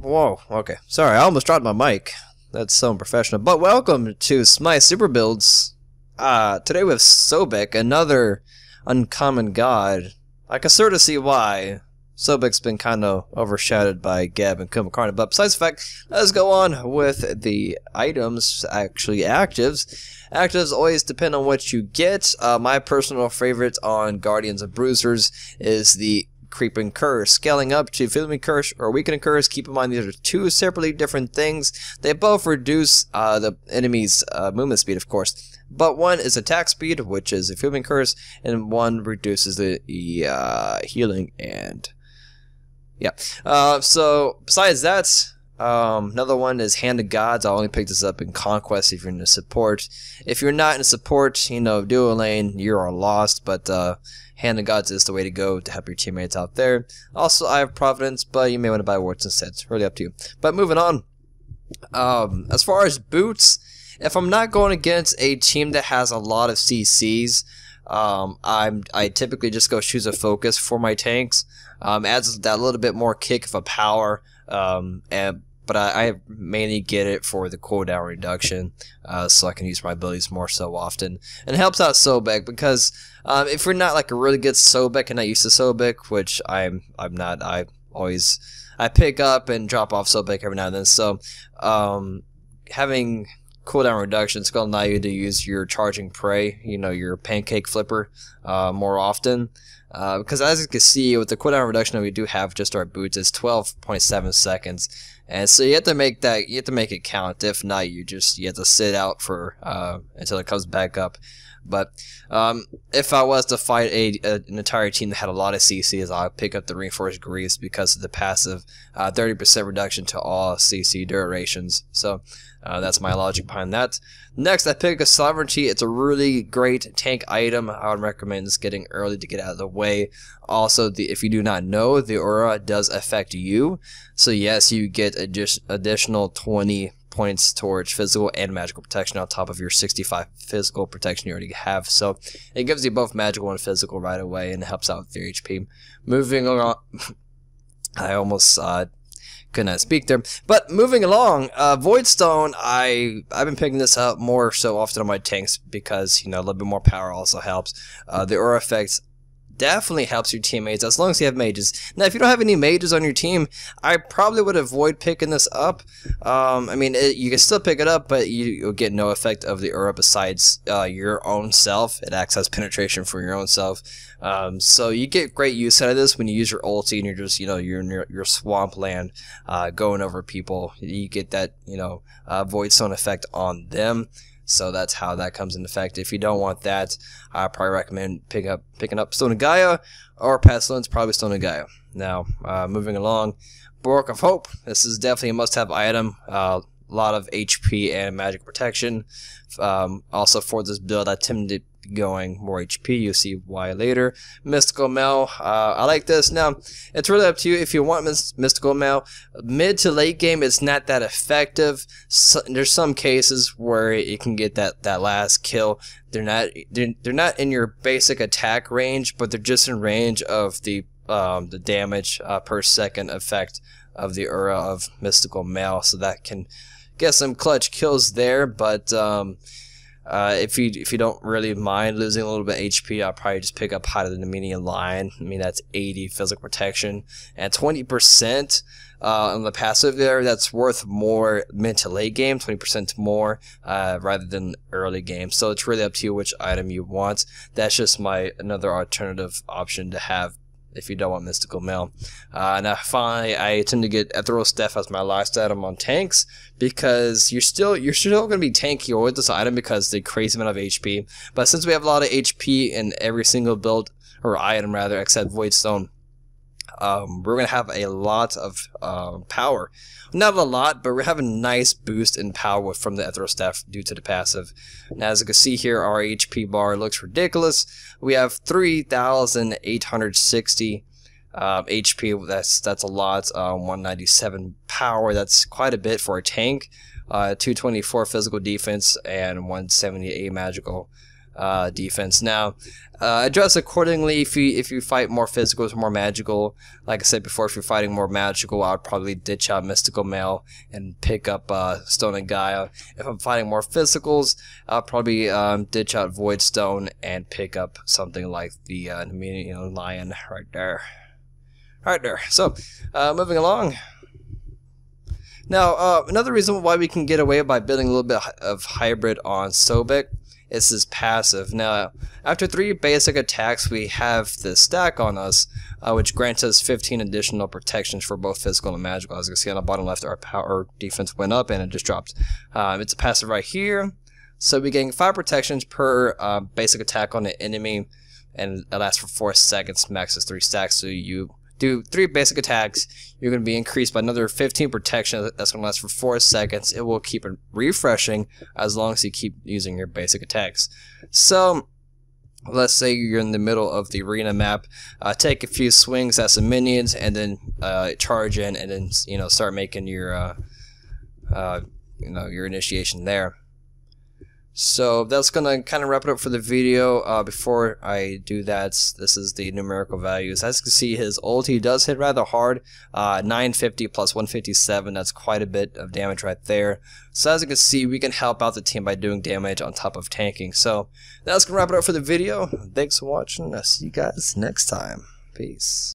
Whoa, okay. Sorry, I almost dropped my mic. That's so unprofessional. But welcome to Smite Super Builds. Today we have Sobek, another uncommon god. I can sort of see why Sobek's been kind of overshadowed by Gab and Kumakarna. But besides the fact, let's go on with the items, actually actives. Actives always depend on what you get. My personal favorite on Guardians of Bruisers is the Creeping Curse. Scaling up to Feeling Curse or Weakening Curse. Keep in mind these are two separately different things. They both reduce the enemy's movement speed, of course. But one is attack speed, which is a Feeling Curse, and one reduces the healing and yeah. So besides that, another one is Hand of Gods. I only picked this up in Conquest if you're in a support. If you're not in support, you know, duo lane, you are lost. But Hand of Gods is the way to go to help your teammates out there. Also, I have Providence, but you may want to buy Warts instead. It's really up to you. But moving on. As far as boots, if I'm not going against a team that has a lot of CCs, I typically just go Shoes of Focus for my tanks. Adds that little bit more kick of a power, but I mainly get it for the cooldown reduction, so I can use my abilities more so often. And it helps out Sobek because if you're not like a really good Sobek and not used to Sobek, which I'm not, I pick up and drop off Sobek every now and then. So having cooldown reduction is going to allow you to use your charging prey, you know, your pancake flipper, more often. Because as you can see, with the cooldown reduction that we do have just our boots, it's 12.7 seconds, and so you have to make it count. If not, you have to sit out for until it comes back up. But if I was to fight an entire team that had a lot of CCs, I would pick up the Reinforced Grease because of the passive 30% reduction to all CC durations. So that's my logic behind that. Next, I pick a Sovereignty. It's a really great tank item. I would recommend just getting early to get out of the way. Also, if you do not know, the aura does affect you. So yes, you get additional 20 points towards physical and magical protection on top of your 65 physical protection you already have. So it gives you both magical and physical right away, and it helps out with your HP. Moving on, I almost could not speak there. But moving along, Voidstone, I've been picking this up more so often on my tanks because, you know, a little bit more power also helps. The aura effects definitely helps your teammates as long as you have mages. Now, if you don't have any mages on your team, I probably would avoid picking this up. I mean, you can still pick it up, but you'll get no effect of the aura besides your own self. It acts as penetration for your own self. So you get great use out of this when you use your ulti and you're just, you know, you're in your swampland going over people. You get that, you know, Voidstone effect on them. So that's how that comes into effect. If you don't want that, I probably recommend picking up Stone of Gaia or Pestilence, probably Stone of Gaia. Now, moving along, Bulwark of Hope. This is definitely a must-have item. A lot of HP and magic protection. Also for this build, I tend to be going more HP. You'll see why later. Mystical Mail. I like this. Now, it's really up to you if you want Mystical Mail. Mid to late game, it's not that effective. There's some cases where it can get that last kill. They're not in your basic attack range, but they're just in range of the damage per second effect of the aura of Mystical Mail. So that can get some clutch kills there, but if you don't really mind losing a little bit of HP, I'll probably just pick up Height of the Dominion Lion. I mean, that's 80 physical protection and 20% on the passive there. That's worth more mid to late game, 20% more rather than early game. So it's really up to you which item you want. That's just another alternative option to have if you don't want Mystical Mail. Now finally, I tend to get Ethereal Staff as my last item on tanks because you're still going to be tanky with this item because of the crazy amount of HP. But since we have a lot of HP in every single build, or item rather, except Voidstone, we're going to have a lot of power. Not a lot, but we're having a nice boost in power from the Ethereal Staff due to the passive. Now, as you can see here, our HP bar looks ridiculous. We have 3,860 HP. That's a lot. 197 power. That's quite a bit for a tank. 224 physical defense and 178 magical. defense. Now, adjust accordingly if you fight more physicals, more magical. Like I said before, if you're fighting more magical, I would probably ditch out Mystical Mail and pick up Stone and Gaia. If I'm fighting more physicals, I'll probably ditch out Void Stone and pick up something like the Lion right there. Right there. So, moving along. Now, another reason why we can get away by building a little bit of hybrid on Sobek is his passive. Now, after 3 basic attacks, we have the stack on us, which grants us 15 additional protections for both physical and magical. As you can see on the bottom left, our power defense went up and it just dropped. It's a passive right here. So we're getting 5 protections per basic attack on the enemy, and it lasts for 4 seconds, max is 3 stacks. So you do 3 basic attacks, you're going to be increased by another 15 protection. That's going to last for 4 seconds. It will keep it refreshing as long as you keep using your basic attacks. So let's say you're in the middle of the arena map, take a few swings at some minions, and then charge in, and then start making your your initiation there. So that's gonna kind of wrap it up for the video. Before I do that, this is the numerical values. As you can see, his ulti does hit rather hard. 950 plus 157, that's quite a bit of damage right there. So as you can see, we can help out the team by doing damage on top of tanking. So that's gonna wrap it up for the video. Thanks for watching. I'll see you guys next time. Peace.